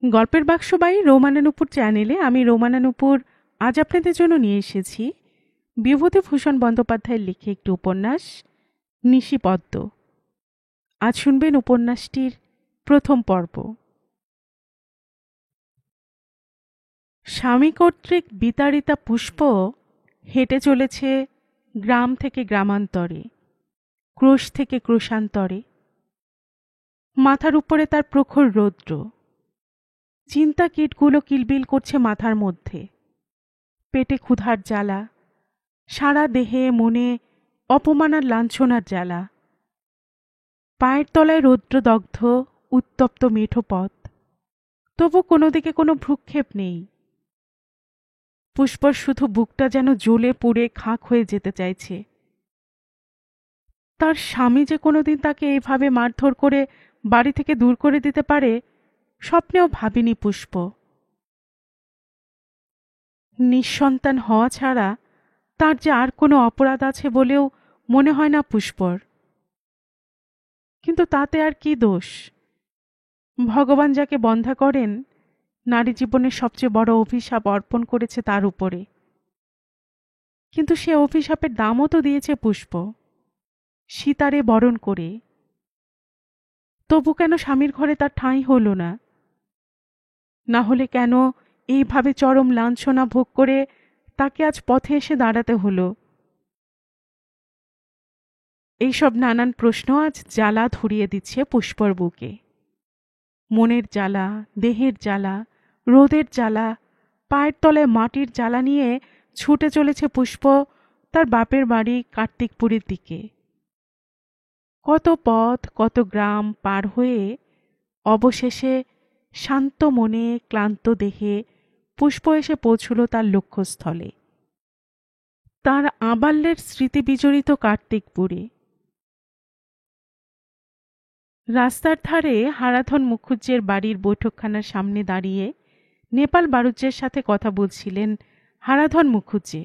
গল্পের বাক্স বাই রোমানা নুপুর চ্যানেলে আমি রোমানা নুপুর আজ আপনাদের জন্য নিয়ে এসেছি বিভূতিভূষণ বন্দ্যোপাধ্যায়ের লেখা একটি উপন্যাস নিশিপদ্ম। আজ শুনবেন উপন্যাসটির প্রথম পর্ব। স্বামী কর্তৃক বিতাড়িতা পুষ্প হেঁটে চলেছে গ্রাম থেকে গ্রামান্তরে, ক্রোশ থেকে ক্রোশান্তরে। মাথার উপরে তার প্রখর রৌদ্র, চিন্তা কীটগুলো কিলবিল করছে মাথার মধ্যে। পেটে ক্ষুধার জ্বালা, সারা দেহে মনে অপমানার লাঞ্ছনার জ্বালা। পায়ের তলায় রৌদ্রদগ্ধ উত্তপ্ত মেঠো পথ, তবু কোনো দিকে কোনো ভ্রুক্ষেপ নেই। পুষ্পর শুধু বুকটা যেন জ্বলে পুড়ে খাক হয়ে যেতে চাইছে। তার স্বামী যে কোনোদিন তাকে এইভাবে মারধর করে বাড়ি থেকে দূর করে দিতে পারে, স্বপ্নেও ভাবিনি পুষ্প। নিঃসন্তান হওয়া ছাড়া তার যে আর কোনো অপরাধ আছে বলেও মনে হয় না পুষ্পর। কিন্তু তাতে আর কি দোষ? ভগবান যাকে বন্ধা করেন, নারী জীবনের সবচেয়ে বড় অভিশাপ অর্পণ করেছে তার উপরে। কিন্তু সে অভিশাপের দামও তো দিয়েছে পুষ্প, সীতারে বরণ করে। তবু কেন স্বামীর ঘরে তার ঠাঁই হল না? না হলে কেন এইভাবে চরম লাঞ্ছনা ভোগ করে তাকে আজ পথে এসে দাঁড়াতে হলো? এইসব নানান প্রশ্ন আজ জ্বালা ধরিয়ে দিচ্ছে পুষ্পর বুকে। মনের জ্বালা, দেহের জ্বালা, রোদের জ্বালা, পায়ের তলায় মাটির জ্বালা নিয়ে ছুটে চলেছে পুষ্প তার বাপের বাড়ি কার্তিকপুরের দিকে। কত পথ, কত গ্রাম পার হয়ে অবশেষে শান্ত মনে ক্লান্ত দেহে পুষ্প এসে পৌঁছল তার লক্ষ্যস্থলে, তার আবাল্যের স্মৃতিবিজড়িত কার্তিকপুরে। রাস্তার ধারে হারাধন মুখুজ্জের বাড়ির বৈঠকখানার সামনে দাঁড়িয়ে নেপাল বাড়ুজ্যের সাথে কথা বলছিলেন হারাধন মুখুজ্জে।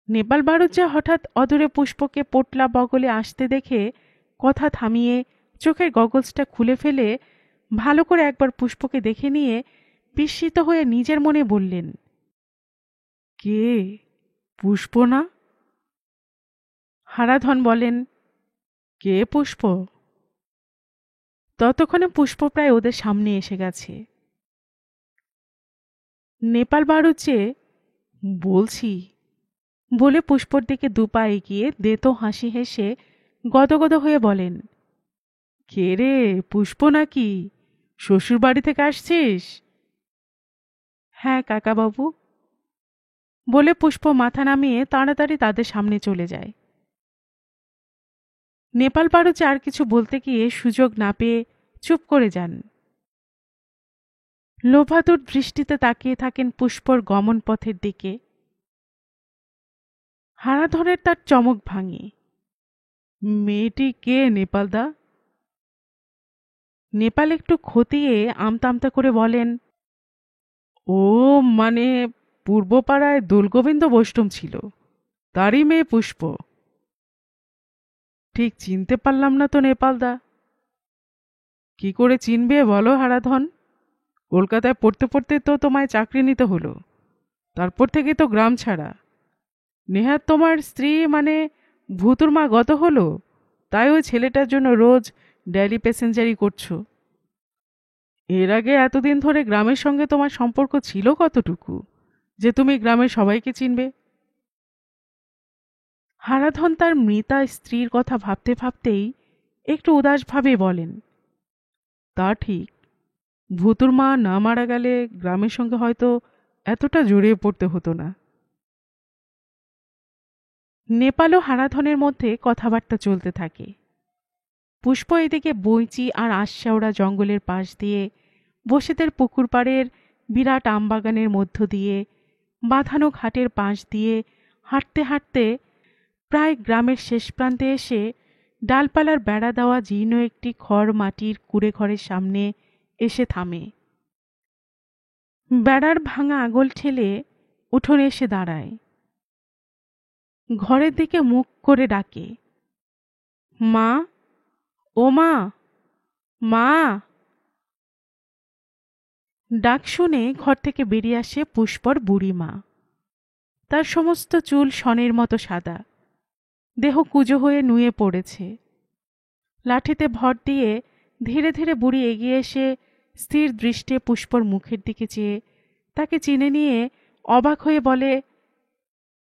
নেপাল বাড়ুজ্যে হঠাৎ অদূরে পুষ্পকে পোটলা বগলে আসতে দেখে কথা থামিয়ে চোখের গগলসটা খুলে ফেলে ভালো করে একবার পুষ্পকে দেখে নিয়ে বিস্মিত হয়ে নিজের মনে বললেন, কে? পুষ্প না? হারাধন বলেন, কে পুষ্প? ততক্ষণে পুষ্প প্রায় ওদের সামনে এসে গেছে। নেপাল বাড়ুজ্যে বলছি বলে পুষ্পর দিকে দুপা এগিয়ে দেতো হাসি হেসে গদগদ হয়ে বলেন, কে রে, পুষ্প নাকি? শ্বশুর বাড়ি থেকে আসছিস? হ্যাঁ কাকাবাবু, বলে পুষ্প মাথা নামিয়ে তাড়াতাড়ি তাদের সামনে চলে যায়। নেপাল বাড়ুজ্যে আর কিছু বলতে গিয়ে সুযোগ না পেয়ে চুপ করে যান। লোভাতুর দৃষ্টিতে তাকিয়ে থাকেন পুষ্পর গমন পথের দিকে। হারাধনের তার চমক ভাঙে। মেয়েটি কে নেপালদা? নেপাল একটু খতিয়ে আমতা আমতা করে বলেন, ও মানে পূর্বপাড়ায় দোলগোবিন্দ বৈষ্ণব ছিল, তারই মেয়ে পুষ্প। ঠিক চিনতে পারলাম না তো নেপালদা। কি করে চিনবে বলো হারাধন? কলকাতায় পড়তে পড়তে তো তোমায় চাকরি নিতে হলো, তারপর থেকে তো গ্রাম ছাড়া। নেহাত তোমার স্ত্রী মানে ভুতুর মা গত হলো, তাই ওই ছেলেটার জন্য রোজ ডেইলি প্যাসেঞ্জারি করছো। এর আগে এতদিন ধরে গ্রামের সঙ্গে তোমার সম্পর্ক ছিল কতটুকু যে তুমি গ্রামের সবাইকে চিনবে? হারাধন তার মৃতা স্ত্রীর কথা ভাবতে ভাবতেই একটু উদাসভাবে বলেন, তা ঠিক, ভুতুর মা না মারা গেলে গ্রামের সঙ্গে হয়তো এতটা জড়িয়ে পড়তে হতো না। নেপাল ও হারাধনের মধ্যে কথাবার্তা চলতে থাকে। পুষ্প এদিকে বইচি আর আশশাওড়া জঙ্গলের পাশ দিয়ে, বসেদের পুকুর পাড়ের বিরাট আমবাগানের মধ্য দিয়ে, বাঁধানো ঘাটের পাশ দিয়ে হাঁটতে হাঁটতে প্রায় গ্রামের শেষ প্রান্তে এসে ডালপালার বেড়া দেওয়া জীর্ণ একটি খড় মাটির কুঁড়ে ঘরের সামনে এসে থামে। বেড়ার ভাঙা আগল ঠেলে উঠোনে এসে দাঁড়ায়। ঘরের দিকে মুখ করে ডাকে, মা, ও মা, মা। ডাক শুনে ঘর থেকে বেরিয়ে আসে পুষ্পর বুড়িমা। তার সমস্ত চুল শনের মতো সাদা, দেহ কুঁজো হয়ে নুয়ে পড়েছে। লাঠিতে ভর দিয়ে ধীরে ধীরে বুড়ি এগিয়ে এসে স্থির দৃষ্টে পুষ্পর মুখের দিকে চেয়ে তাকে চিনে নিয়ে অবাক হয়ে বলে,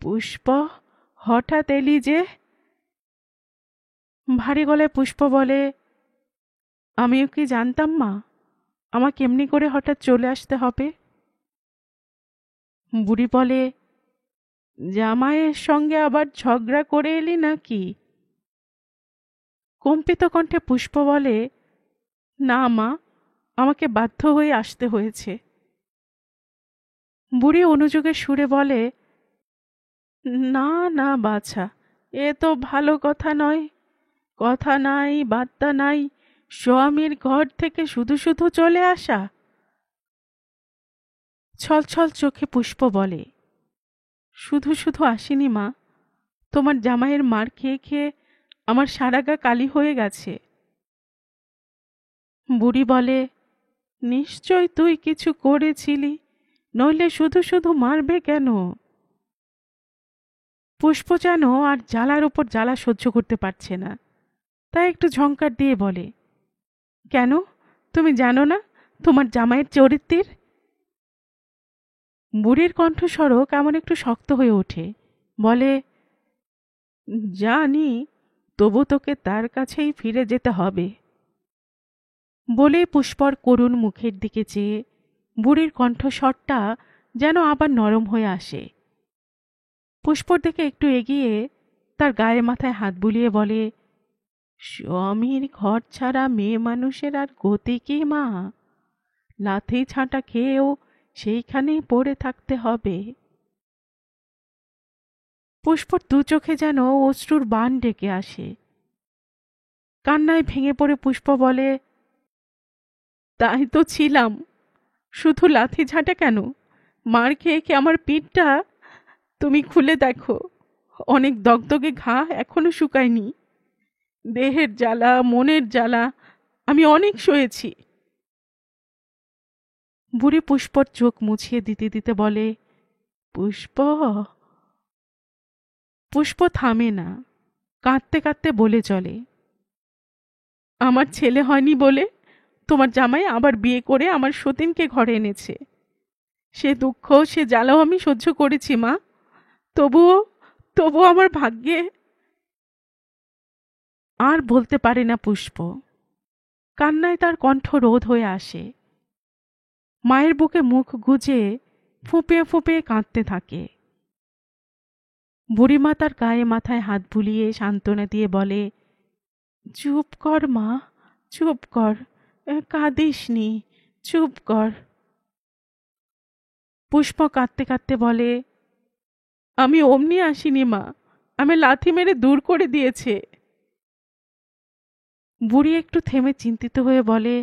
পুষ্প, হঠাৎ এলি যে? ভারী গলায় পুষ্প বলে, আমিও কি জানতাম মা, আমাকে এমনি করে হঠাৎ চলে আসতে হবে? বুড়ি বলে, জামাইয়ের সঙ্গে আবার ঝগড়া করে এলি নাকি? কম্পিত কণ্ঠে পুষ্প বলে, না মা, আমাকে বাধ্য হয়ে আসতে হয়েছে। বুড়ি অনুযোগের সুরে বলে, না না বাছা, এ তো ভালো কথা নয়। কথা নাই বার্তা নাই, স্বামীর ঘর থেকে শুধু শুধু চলে আসা। ছলছল চোখে পুষ্প বলে, শুধু শুধু আসিনি মা, তোমার জামাইয়ের মার খেয়ে খেয়ে আমার সারা গা কালি হয়ে গেছে। বুড়ি বলে, নিশ্চয় তুই কিছু করেছিলি, নইলে শুধু শুধু মারবে কেন? পুষ্প যেন আর জ্বালার উপর জ্বালা সহ্য করতে পারছে না, তাই একটু ঝংকার দিয়ে বলে, কেন, তুমি জানো না তোমার জামাইয়ের চরিত্রের? বুড়ির কণ্ঠস্বর কেমন একটু শক্ত হয়ে ওঠে, বলে, জানি, তবু তোকে তার কাছেই ফিরে যেতে হবে। বলে পুষ্পর করুণ মুখের দিকে চেয়ে বুড়ির কণ্ঠস্বরটা যেন আবার নরম হয়ে আসে। পুষ্পর দিকে একটু এগিয়ে তার গায়ে মাথায় হাত বুলিয়ে বলে, স্বামীর ঘর ছাড়া মেয়ে মানুষের আর গতি কি মা? লাথি ছাঁটা খেয়েও সেইখানেই পড়ে থাকতে হবে। পুষ্পর দু চোখে যেন অশ্রুর বান ডেকে আসে। কান্নায় ভেঙে পড়ে পুষ্প বলে, তাই তো ছিলাম, শুধু লাথি ঝাঁটা কেন, মার খেয়ে খেয়ে আমার পিঠটা তুমি খুলে দেখো, অনেক দগদগে ঘা এখনো শুকায়নি। দেহের জ্বালা, মনের জ্বালা আমি অনেক সয়েছি। বুড়ি পুষ্পর চোখ মুছিয়ে দিতে দিতে বলে, পুষ্প। পুষ্প থামে না, কাঁদতে কাঁদতে বলে চলে, আমার ছেলে হয়নি বলে তোমার জামাই আবার বিয়ে করে আমার সতীনকে ঘরে এনেছে। সে দুঃখ, সে জ্বালাও আমি সহ্য করেছি মা, তবুও তবুও আমার ভাগ্যে। আর বলতে পারে না পুষ্প, কান্নায় তার কণ্ঠ রোধ হয়ে আসে। মায়ের বুকে মুখ গুজে ফুঁপিয়ে ফুঁপিয়ে কাঁদতে থাকে। বুড়িমা তার গায়ে মাথায় হাত বুলিয়ে সান্ত্বনা দিয়ে বলে, চুপ কর মা, চুপ কর, কাঁদিস নি, চুপ কর। পুষ্প কাঁদতে কাঁদতে বলে, আমি অমনি আসিনি মা, আমি লাথি মেরে দূর করে দিয়েছে। বুড়ি একটু থেমে চিন্তিত হয়ে বলে,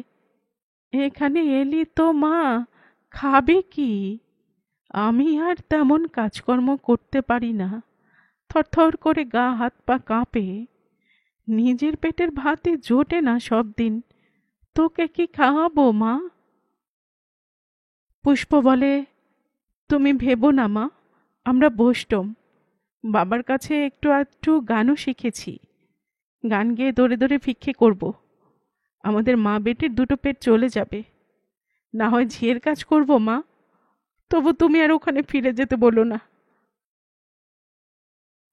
এখানে এলি তো মা, খাবে কি? আমি আর তেমন কাজকর্ম করতে পারি না, থরথর করে গা হাত পা কাঁপে, নিজের পেটের ভাতে জোটে না সব দিন, তোকে কি খাওয়াবো মা? পুষ্প বলে, তুমি ভেবো না মা, আমরা বৈষ্ণব, বাবার কাছে একটু একটু গানও শিখেছি, গান গেয়ে দৌড়ে দৌড়ে ভিক্ষে করব, আমাদের মা বেটির দুটো পেট চলে যাবে, না হয় ঝিয়ের কাজ করব মা, তবু তুমি আর ওখানে ফিরে যেতে বলো না।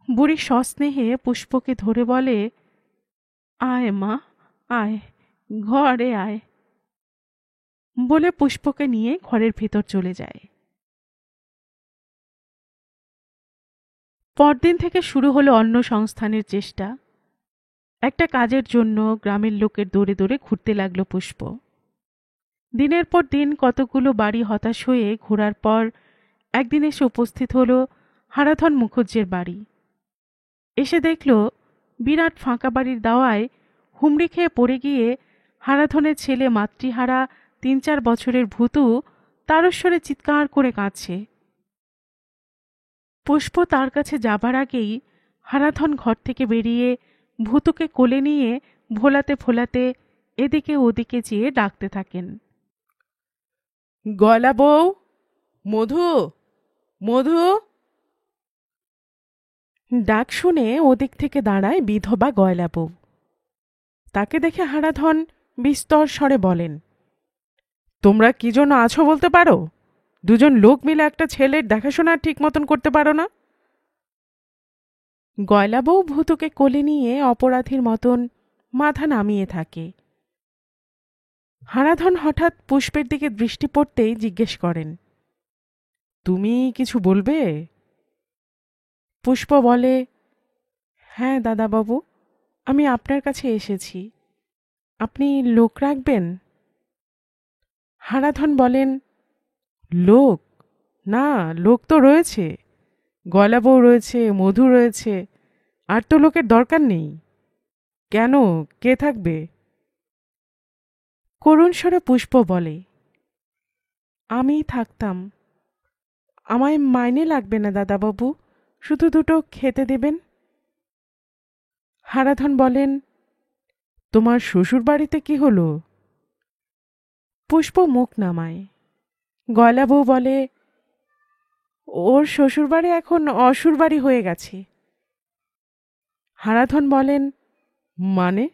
বুড়ি সস্নেহে পুষ্পকে ধরে বলে, আয় মা, আয়, ঘরে আয়। বলে পুষ্পকে নিয়ে ঘরের ভেতর চলে যায়। পরদিন থেকে শুরু হলো অন্ন সংস্থানের চেষ্টা। একটা কাজের জন্য গ্রামের লোকের দৌড়ে দৌড়ে ঘুরতে লাগলো পুষ্প। দিনের পর দিন কতগুলো বাড়ি হতাশ হয়ে ঘোরার পর একদিন এসে উপস্থিত হলো হারাধন মুখুজ্জের বাড়ি। এসে দেখল বিরাট ফাঁকা বাড়ির দাওয়ায় হুমড়ি খেয়ে পড়ে গিয়ে হারাধনের ছেলে মাতৃহারা ৩-৪ বছরের ভূতু তারস্বরে চিৎকার করে কাঁদছে। পুষ্প তার কাছে যাবার আগেই হারাধন ঘর থেকে বেরিয়ে ভূতুকে কোলে নিয়ে ভোলাতে ফোলাতে এদিকে ওদিকে চেয়ে ডাকতে থাকেন। গয়লা বউ, মধু, মধু। ডাক শুনে ওদিক থেকে দাঁড়ায় বিধবা গয়লা বউ। তাকে দেখে হারাধন বিস্তর স্বরে বলেন, তোমরা কি জন্য আছো বলতে পারো? দুজন লোক মিলে একটা ছেলের দেখাশোনা ঠিক মতন করতে পারো না? গয়লা বউ ভূতুকে কোলে নিয়ে অপরাধীর মতন মাথা নামিয়ে থাকে। হারাধন হঠাৎ পুষ্পের দিকে দৃষ্টি পড়তেই জিজ্ঞেস করেন, তুমি কিছু বলবে? পুষ্প বলে, হ্যাঁ দাদাবাবু, আমি আপনার কাছে এসেছি। আপনি লোক রাখবেন? হারাধন বলেন, লোক? না, লোক তো রয়েছে। গয়লা বউ রয়েছে, মধু রয়েছে, আর তো লোকের দরকার নেই। কেন, কে থাকবে? করুণ স্বরে পুষ্প বলে, আমিই থাকতাম। আমায় মাইনে লাগবে না দাদাবাবু, শুধু দুটো খেতে দেবেন। হারাধন বলেন, তোমার শ্বশুর বাড়িতে কি হলো? পুষ্প মুখ নামায়। গয়লা বউ বলে, ওর শ্বশুরবাড়ি এখন অসুরবাড়ি হয়ে গেছে। হারাধন বলেন, মানে?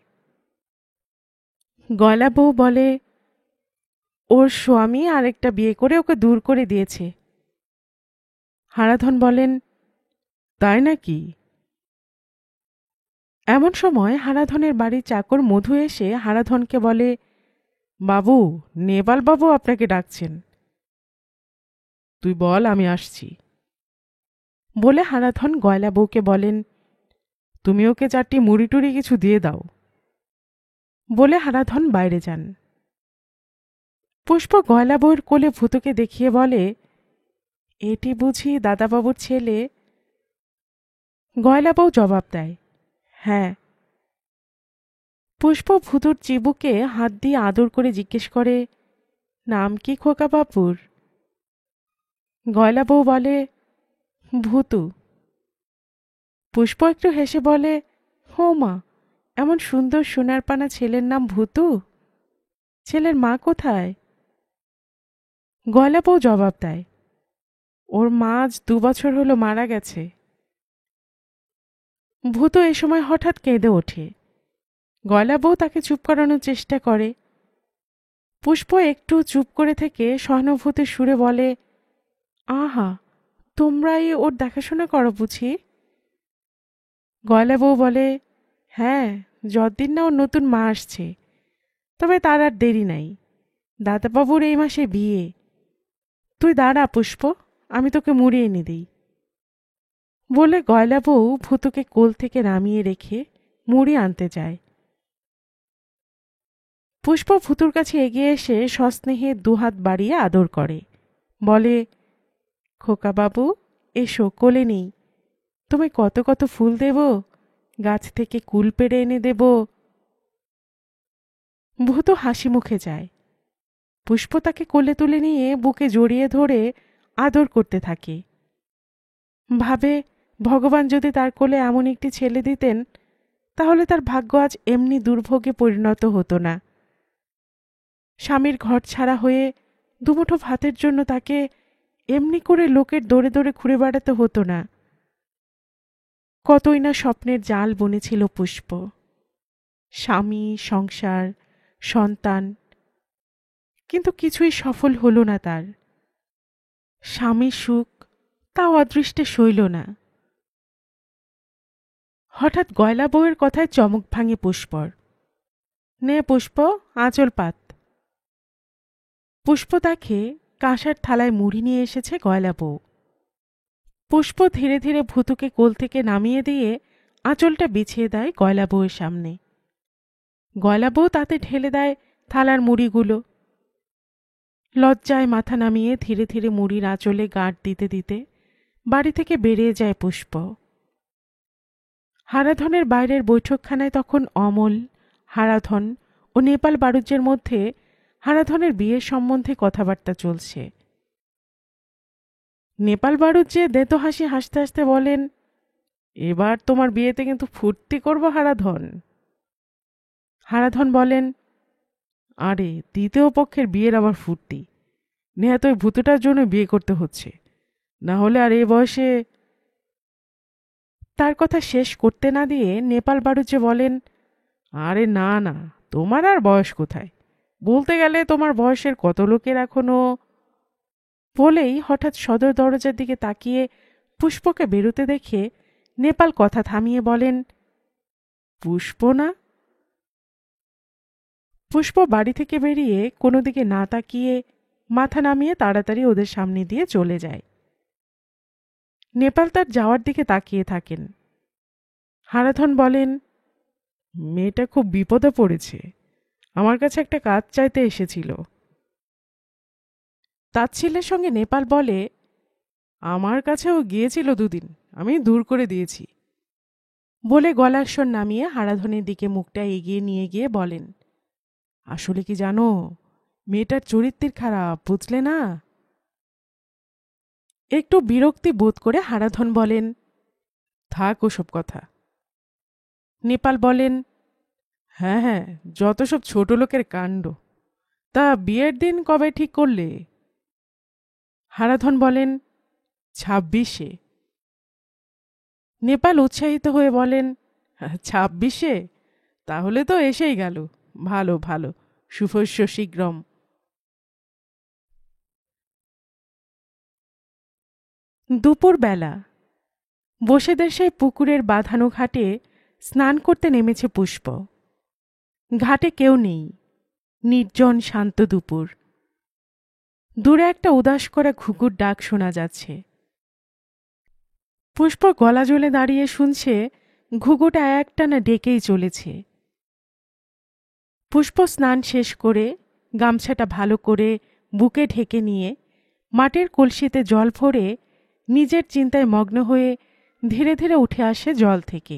গয়লা বউ বলে, ওর স্বামী আরেকটা বিয়ে করে ওকে দূর করে দিয়েছে। হারাধন বলেন, তাই নাকি? এমন সময় হারাধনের বাড়ির চাকর মধু এসে হারাধনকে বলে, বাবু, নেপাল বাবু আপনাকে ডাকছেন। তুই বল, আমি আসছি। বলে হারাধন গয়লা বউকে বলেন, তুমি ওকে 4টি মুড়ি টুড়ি কিছু দিয়ে দাও। বলে হারাধন বাইরে যান। পুষ্প গয়লা বউয়ের কোলে ভূতকে দেখিয়ে বলে, এটি বুঝি দাদাবাবুর ছেলে? গয়লা বউ জবাব দেয়, হ্যাঁ। পুষ্প ভূতুর চিবুকে হাত দিয়ে আদর করে জিজ্ঞেস করে, নাম কি খোকা বাপুর? গয়লা বউ বলে, ভূতু। পুষ্প একটু হেসে বলে, হো মা, এমন সুন্দর সোনার পানা ছেলের নাম ভূতু? ছেলের মা কোথায়? গয়লা বউ জবাব দেয়, ওর মা আজ 2 বছর হলো মারা গেছে। ভূতু এ সময় হঠাৎ কেঁদে ওঠে। গয়লা বউ তাকে চুপ করানোর চেষ্টা করে। পুষ্প একটু চুপ করে থেকে সহানুভূতির সুরে বলে, আহা, তোমরাই ওর দেখাশোনা করো বুঝি? গয়লা বউ বলে, হ্যাঁ, যতদিন না ওর নতুন মা আসছে। তবে তার আর দেরি নাই, দাদাবাবুর এই মাসে বিয়ে। তুই দাঁড়া পুষ্প, আমি তোকে মুড়ি এনে দিই। বলে গয়লা বউ ভূতুকে কোল থেকে নামিয়ে রেখে মুড়ি আনতে যায়। পুষ্প ভূতুর কাছে এগিয়ে এসে সস্নেহে 2 হাত বাড়িয়ে আদর করে, বলে, খোকা বাবু, এসো কোলে নেই। তোমায় কত কত ফুল দেব, গাছ থেকে কুল পেড়ে এনে দেব। ভূত হাসি মুখে যায়। পুষ্প তাকে কোলে তুলে নিয়ে বুকে জড়িয়ে ধরে আদর করতে থাকে। ভাবে, ভগবান যদি তার কোলে এমন একটি ছেলে দিতেন, তাহলে তার ভাগ্য আজ এমনি দুর্ভোগে পরিণত হতো না। স্বামীর ঘর ছাড়া হয়ে দুমুঠো ভাতের জন্য তাকে এমনি করে লোকের দৌড়ে দৌড়ে ঘুরে বেড়াতে হতো না। কতই না স্বপ্নের জাল বুনেছিল পুষ্প, স্বামী, সংসার, সন্তান, কিন্তু কিছুই সফল হল না তার। স্বামীর সুখ তাও অদৃষ্টে সইল না। হঠাৎ গয়লা বউয়ের কথায় চমক ভাঙে পুষ্পর। নে পুষ্প, আঁচল পাত। পুষ্প দেখে কাঁসার থালায় মুড়ি নিয়ে এসেছে গয়লা বউ। পুষ্প ধীরে ধীরে ভূতুকে কোল থেকে নামিয়ে দিয়ে আঁচলটা বিছিয়ে দেয় গয়লা বউয়ের সামনে। গয়লা বউ তাতে ঢেলে দেয় থালার মুড়িগুলো। লজ্জায় মাথা নামিয়ে ধীরে ধীরে মুড়ির আঁচলে গাঁট দিতে দিতে বাড়ি থেকে বেরিয়ে যায় পুষ্প। হারাধনের বাইরের বৈঠকখানায় তখন অমল, হারাধন ও নেপাল বাড়ুজ্যের মধ্যে হারাধনের বিয়ের সম্বন্ধে কথাবার্তা চলছে। নেপাল বাড়ুজ্যে দেতো হাসি হাসতে হাসতে বলেন, এবার তোমার বিয়েতে কিন্তু ফুর্তি করব হারাধন। হারাধন বলেন, আরে দ্বিতীয় পক্ষের বিয়ের আবার ফুর্তি? নেহাত ওই ভূতটার জন্য বিয়ে করতে হচ্ছে, না হলে আর এই বয়সে। তার কথা শেষ করতে না দিয়ে নেপাল বাড়ুচে বলেন, আরে না না, তোমার আর বয়স কোথায়, বলতে গেলে তোমার বয়সের কত লোকের এখনো। বলেই হঠাৎ সদর দরজার দিকে তাকিয়ে পুষ্পকে বেরোতে দেখে নেপাল কথা থামিয়ে বলেন, পুষ্প না? পুষ্প বাড়ি থেকে বেরিয়ে কোনো দিকে না তাকিয়ে মাথা নামিয়ে তাড়াতাড়ি ওদের সামনে দিয়ে চলে যায়। নেপাল তার যাওয়ার দিকে তাকিয়ে থাকেন। হারাধন বলেন, মেয়েটা খুব বিপদে পড়েছে, আমার কাছে একটা কাজ চাইতে এসেছিল। তাচ্ছিল্যের সঙ্গে নেপাল বলে, আমার কাছেও গিয়েছিল দুদিন, আমি দূর করে দিয়েছি। বলে গলার স্বর নামিয়ে হারাধনের দিকে মুখটা এগিয়ে নিয়ে গিয়ে বলেন, আসলে কি জানো, মেয়েটার চরিত্রের খারাপ, বুঝলে না? একটু বিরক্তি বোধ করে হারাধন বলেন, থাক ওসব কথা। নেপাল বলেন, হ্যাঁ হ্যাঁ, যত সব ছোট লোকের কাণ্ড। তা বিয়ের দিন কবে ঠিক করলে? হারাধন বলেন, 26-এ। নেপাল উৎসাহিত হয়ে বলেন, 26-এ? তাহলে তো এসেই গেল, ভালো ভালো, শুভস্য শীঘ্রম। দুপুরবেলা বসেদের সেই পুকুরের বাঁধানো ঘাটে স্নান করতে নেমেছে পুষ্প। ঘাটে কেউ নেই, নির্জন শান্ত দুপুর। দূরে একটা উদাস করা ঘুঘুর ডাক শোনা যাচ্ছে। পুষ্প গলা জ্বলে দাঁড়িয়ে শুনছে ঘুঘুটা একটানা ডেকেই চলেছে। পুষ্প স্নান শেষ করে গামছাটা ভালো করে বুকে ঢেকে নিয়ে মাটির কলসিতে জল ভরে নিজের চিন্তায় মগ্ন হয়ে ধীরে ধীরে উঠে আসে জল থেকে।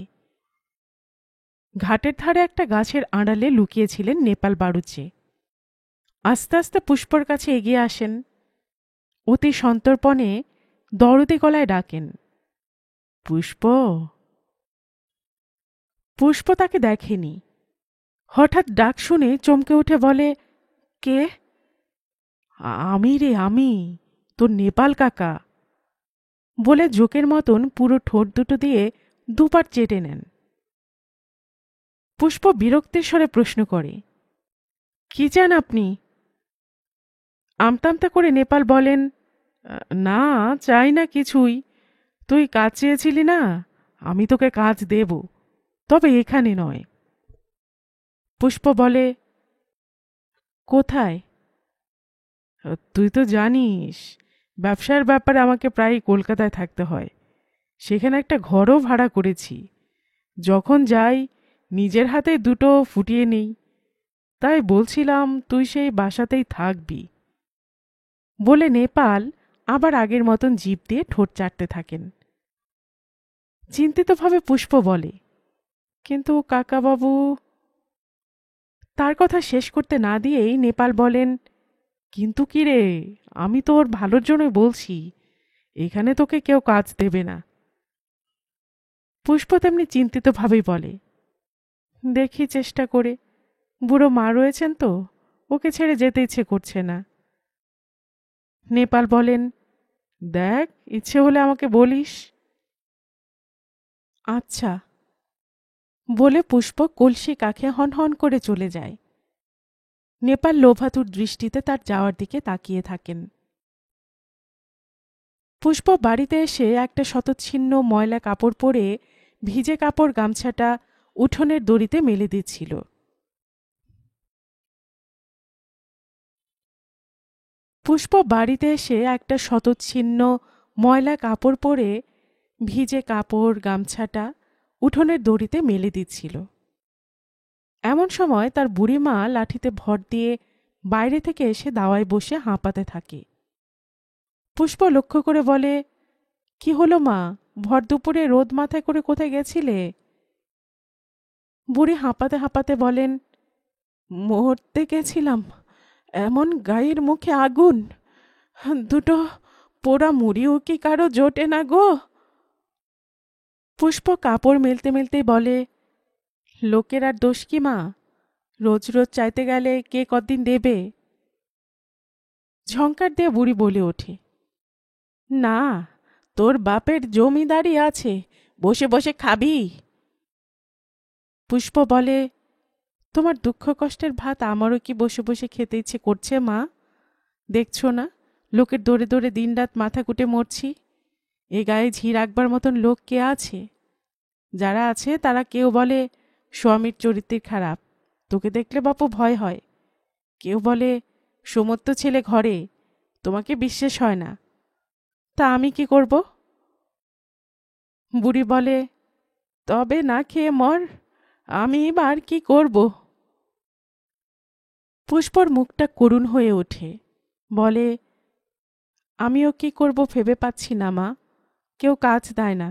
ঘাটের ধারে একটা গাছের আড়ালে লুকিয়েছিলেন নেপাল বাড়ুচে। আস্তে আস্তে পুষ্পর কাছে এগিয়ে আসেন। অতি সন্তর্পণে দরদে গলায় ডাকেন, পুষ্প। পুষ্প তাকে দেখেনি। হঠাৎ ডাক শুনে চমকে উঠে বলে, কে? আমি রে, আমি, তোর নেপাল কাকা। বলে জোকের মতন পুরো ঠোঁট দুটো দিয়ে দুবার চেটে নেন। পুষ্প বিরক্তির স্বরে প্রশ্ন করে, কি চান আপনি? আমতামতা করে নেপাল বলেন, না, চাই না কিছুই। তুই কাজ চেয়েছিলি না, আমি তোকে কাজ দেব, তবে এখানে নয়। পুষ্প বলে, কোথায়? তুই তো জানিস, ব্যবসার ব্যাপারে আমাকে প্রায় কলকাতায় থাকতে হয়। সেখানে একটা ঘরও ভাড়া করেছি। যখন যাই নিজের হাতে দুটো ফুটিয়ে নেই। তাই বলছিলাম তুই সেই বাসাতেই থাকবি। বলে নেপাল আবার আগের মতন জিভ দিয়ে ঠোঁট চাটতে থাকেন। চিন্তিতভাবে পুষ্প বলে, কিন্তু কাকাবাবু। তার কথা শেষ করতে না দিয়েই নেপাল বলেন, কিন্তু কি রে, আমি তো ওর ভালোর জন্যই বলছি, এখানে তোকে কেউ কাজ দেবে না। পুষ্প তেমনি চিন্তিতভাবেই বলে, দেখি চেষ্টা করে, বুড়ো মা রয়েছেন তো, ওকে ছেড়ে যেতে ইচ্ছে করছে না। নেপাল বলেন, দেখ, ইচ্ছে হলে আমাকে বলিস। আচ্ছা। বলে পুষ্প কলসি কাকে হনহন করে চলে যায়। নেপাল লোভাতুর দৃষ্টিতে তার যাওয়ার দিকে তাকিয়ে থাকেন। পুষ্প বাড়িতে এসে একটা শতচ্ছিন্ন ময়লা কাপড় পরে ভিজে কাপড় গামছাটা উঠোনের দড়িতে মেলে দিচ্ছিল। পুষ্প বাড়িতে এসে একটা শতচ্ছিন্ন ময়লা কাপড় পরে ভিজে কাপড় গামছাটা উঠোনের দড়িতে মেলে দিচ্ছিল। এমন সময় তার বুড়িমা লাঠিতে ভর দিয়ে বাইরে থেকে এসে দাওয়ায় বসে হাঁপাতে থাকে। পুষ্প লক্ষ্য করে বলে, কি হলো মা, ভর দুপুরে রোদ মাথায় করে কোথায় গেছিলে? বুড়ি হাঁপাতে হাঁপাতে বলেন, মরতে গেছিলাম, এমন গায়ের মুখে আগুন, দুটো পোড়া মুড়িও কি কারো জোটে না গো? পুষ্প কাপড় মেলতে মেলতেই বলে, লোকের আর দোষ কি মা, রোজ রোজ চাইতে গেলে কে কদিন দেবে? ঝঙ্কার দিয়ে বুড়ি বলে ওঠে, না, তোর বাপের জমিদারি আছে, বসে বসে খাবি। পুষ্প বলে, তোমার দুঃখ কষ্টের ভাত আমারও কি বসে বসে খেতে ইচ্ছে করছে মা? দেখছো না লোকের দৌড়ে দৌড়ে দিনরাত মাথা কুটে মরছি। এ গায়ে ঝি রাখবার মতন লোক কে আছে? যারা আছে তারা কেউ বলে স্বামীর চরিত্র খারাপ, তোকে দেখলে বাপু ভয় হয়। কেউ বলে সমস্ত ছেলে ঘরে, তোমাকে বিশ্বাস হয় না। তা আমি কি করব? বুড়ি বলে, তবে না খেয়ে মর, আমি এবার কি করব? পুষ্পর মুখটা করুণ হয়ে ওঠে, বলে, আমিও কি করব ভেবে পাচ্ছি না মা। কেউ কাজ দেয় না,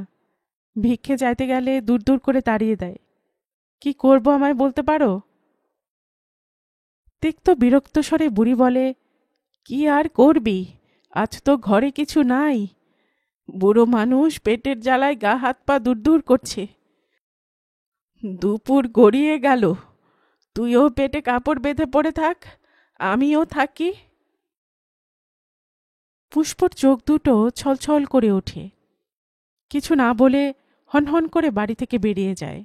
ভিক্ষে যাইতে গেলে দূর দূর করে তাড়িয়ে দেয়। কি করব আমায় বলতে পারো? তিক্ত বিরক্ত স্বরে বুড়ি বলে, কি আর করবি, আজ তো ঘরে কিছু নাই। বুড়ো মানুষ পেটের জ্বালায় গা হাত পা দূর দূর করছে। দুপুর গড়িয়ে গেল, তুইও পেটে কাপড় বেঁধে পড়ে থাক, আমিও থাকি। পুষ্পর চোখ দুটো ছলছল করে ওঠে। কিছু না বলে হনহন করে বাড়ি থেকে বেরিয়ে যায়।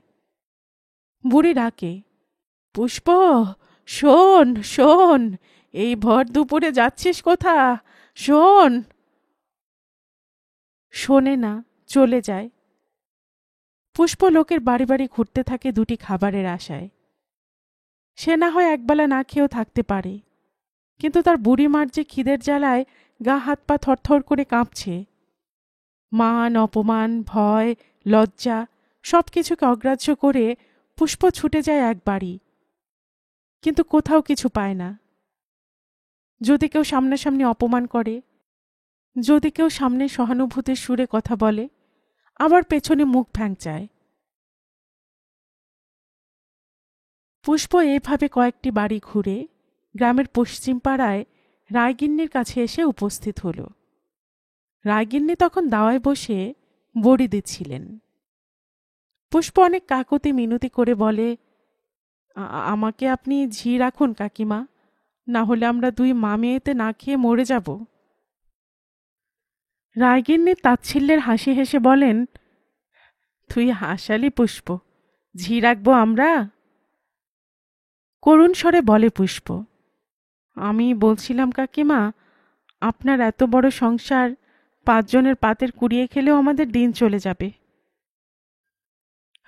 বুড়ি ডাকে, পুষ্প, শোন শোন, এই ভর দুপুরে যাচ্ছিস কোথা? শোন। শোনে না, চলে যায়। পুষ্প লোকের বাড়ি বাড়ি ঘুরতে থাকে দুটি খাবারের আশায়। সে না হয় একবেলা না খেয়েও থাকতে পারে, কিন্তু তার বুড়ি মার যে খিদের জ্বালায় গা হাত পা থরথর করে কাঁপছে। মান অপমান ভয় লজ্জা সব কিছুকে অগ্রাহ্য করে পুষ্প ছুটে যায় একবারই, কিন্তু কোথাও কিছু পায় না। যদি কেউ সামনাসামনি অপমান করে, যদি কেউ সামনে সহানুভূতির সুরে কথা বলে, আবার পেছনে মুখ ভ্যাংচায়। পুষ্প এইভাবে কয়েকটি বাড়ি ঘুরে গ্রামের পশ্চিম পাড়ায় রায়গিন্নির কাছে এসে উপস্থিত হল। রায়গিন্নি তখন দাওয়ায় বসে বড়ি দিচ্ছিলেন। পুষ্প অনেক কাকুতি মিনতি করে বলে, আমাকে আপনি ঝি রাখুন কাকিমা, না হলে আমরা দুই মা মেয়েতে না খেয়ে মরে যাব। রায়গিন্নি তাচ্ছিল্যের হাসি হেসে বলেন, তুই হাসালি পুষ্প, ঝি রাখবো আমরা? করুণ স্বরে বলে পুষ্প, আমি বলছিলাম কাকিমা, আপনার এত বড় সংসার, 5 জনের পাতের কুড়িয়ে খেলেও আমাদের দিন চলে যাবে।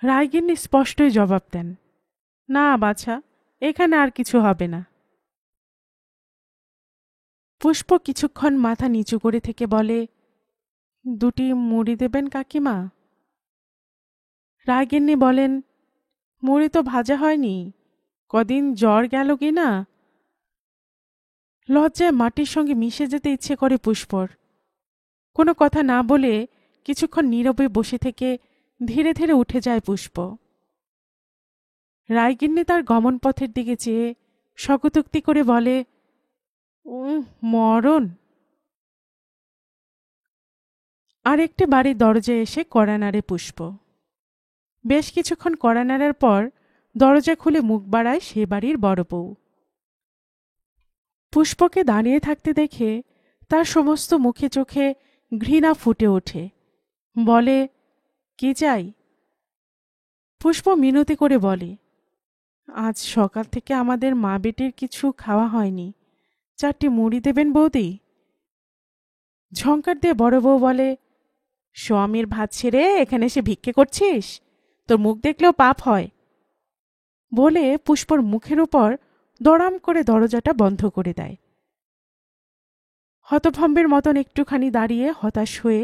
রায়গিন্নি স্পষ্টই জবাব দেন, না বাছা, এখানে আর কিছু হবে না। পুষ্প কিছুক্ষণ মাথা নিচু করে থেকে বলে, দুটি মুড়ি দেবেন কাকিমা? রায়গিন্নি বলেন, মুড়ি তো ভাজা হয়নি, কদিন জ্বর গেল কি না। লজ্জায় মাটির সঙ্গে মিশে যেতে ইচ্ছে করে পুষ্পর। কোনো কথা না বলে কিছুক্ষণ নীরবে বসে থেকে ধীরে ধীরে উঠে যায় পুষ্প। রায়গিন্নি তার গমনপথের দিকে চেয়ে সকতুক্তি করে বলে, মরণ। আর একটি বাড়ির দরজায় এসে কড়া নাড়ে পুষ্প। বেশ কিছুক্ষণ কড়া নাড়ার পর দরজা খুলে মুখ বাড়ায় সে বাড়ির বড় বউ। পুষ্পকে দাঁড়িয়ে থাকতে দেখে তার সমস্ত মুখে চোখে ঘৃণা ফুটে ওঠে। বলে, কি চাই? পুষ্প মিনতি করে বলে, আজ সকাল থেকে আমাদের মা বেটির কিছু খাওয়া হয়নি, 4টি মুড়ি দেবেন বৌদি। ঝঙ্কার দিয়ে বড় বউ বলে, স্বামীর ভাত ছেড়ে এখানে এসে ভিক্ষে করছিস? তোর মুখ দেখলেও পাপ হয়। বলে পুষ্পর মুখের উপর দড়াম করে দরজাটা বন্ধ করে দেয়। হতভম্বের মতন একটুখানি দাঁড়িয়ে হতাশ হয়ে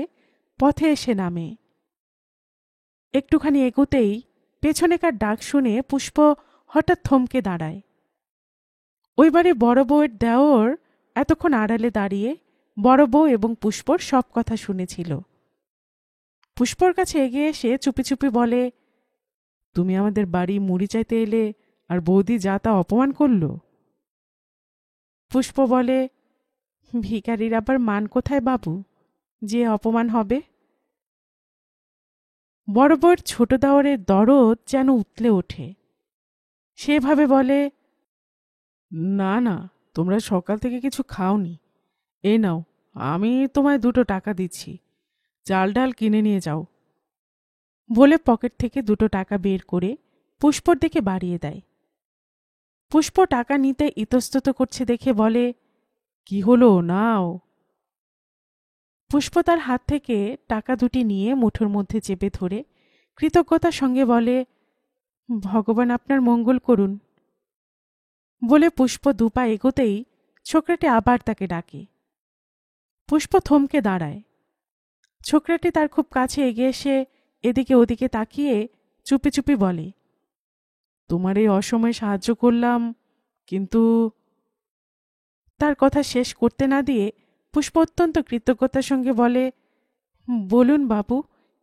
পথে এসে নামে। একটুখানি এগোতেই পেছনেকার ডাক শুনে পুষ্প হঠাৎ থমকে দাঁড়ায়। ওই বাড়ির বড় বউয়ের দেওর এতক্ষণ আড়ালে দাঁড়িয়ে বড় বউ এবং পুষ্পর সব কথা শুনেছিল। পুষ্পর কাছে এগিয়ে এসে চুপি চুপি বলে, তুমি আমাদের বাড়ি মুড়ি চাইতে এলে আর বৌদি যা তা অপমান করল। পুষ্প বলে, ভিখারির আবার মান কোথায় বাবু, যে অপমান হবে? বড় বউয়ের ছোট দেওরের দরদ যেন উতলে ওঠে। সেভাবে বলে, না না, তোমরা সকাল থেকে কিছু খাওনি, এ নাও, আমি তোমায় 2 টাকা দিচ্ছি, চাল ডাল কিনে নিয়ে যাও। বলে পকেট থেকে 2 টাকা বের করে পুষ্পর দিকে বাড়িয়ে দেয়। পুষ্প টাকা নিতে ইতস্তত করছে দেখে বলে, কি হলো, নাও। পুষ্প তার হাত থেকে টাকা দুটি নিয়ে মুঠোর মধ্যে চেপে ধরে কৃতজ্ঞতার সঙ্গে বলে, ভগবান আপনার মঙ্গল করুন। বলে পুষ্প 2 পা এগোতেই ছোকরাটি আবার তাকে ডাকে। পুষ্প থমকে দাঁড়ায়। ছোকরাটি তার খুব কাছে এগিয়ে এসে এদিকে ওদিকে তাকিয়ে চুপি চুপি বলে, তোমার এই অসময়ে সাহায্য করলাম, কিন্তু। তার কথা শেষ করতে না দিয়ে পুষ্প অত্যন্ত কৃতজ্ঞতার সঙ্গে বলে, বলুন বাবু,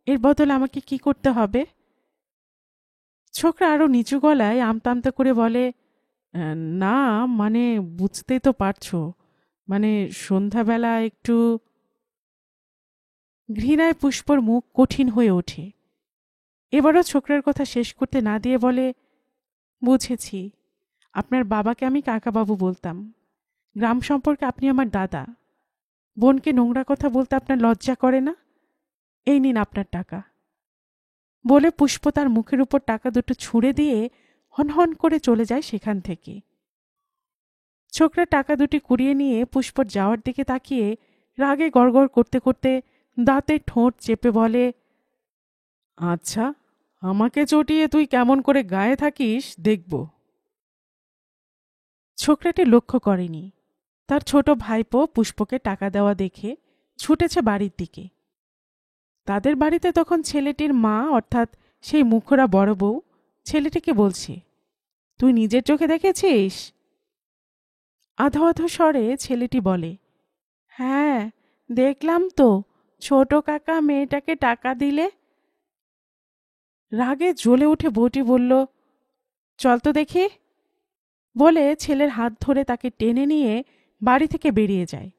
এর বদলে আমাকে কি করতে হবে? ছোকরা আরো নিচু গলায় আমতা আমতা করে বলে, না মানে বুঝতেই তো পারছো, মানে সন্ধ্যাবেলা একটু। ঘৃণায় পুষ্পর মুখ কঠিন হয়ে ওঠে। এবারও ছোকরার কথা শেষ করতে না দিয়ে বলে, বুঝেছি, আপনার বাবাকে আমি কাকাবাবু বলতাম, গ্রাম সম্পর্কে আপনি আমার দাদা। বোনকে নোংরা কথা বলতে আপনার লজ্জা করে না? এই নিন আপনার টাকা। বলে পুষ্প তার মুখের উপর টাকা দুটো ছুঁড়ে দিয়ে হনহন করে চলে যায় সেখান থেকে। ছোকরা টাকা দুটি কুড়িয়ে নিয়ে পুষ্পর যাওয়ার দিকে তাকিয়ে রাগে গড়গড় করতে করতে দাঁতে ঠোঁট চেপে বলে, আচ্ছা, আমাকে চটিয়ে তুই কেমন করে গায়ে থাকিস দেখব। ছোকরাটি লক্ষ্য করেনি তার ছোট ভাইপো পুষ্পকে টাকা দেওয়া দেখে ছুটেছে বাড়ির দিকে। তাদের বাড়িতে তখন ছেলেটির মা অর্থাৎ সেই মুখরা বড় বউ ছেলেটিকে বলছে, তুই নিজের চোখে দেখেছিস? আধো আধো স্বরে ছেলেটি বলে, হ্যাঁ দেখলাম তো, ছোট কাকা মেয়েটাকে টাকা দিলে। রাগে জ্বলে উঠে বউটি বলল, চল তো দেখি। বলে ছেলের হাত ধরে তাকে টেনে নিয়ে বাড়ি থেকে বেরিয়ে যায়।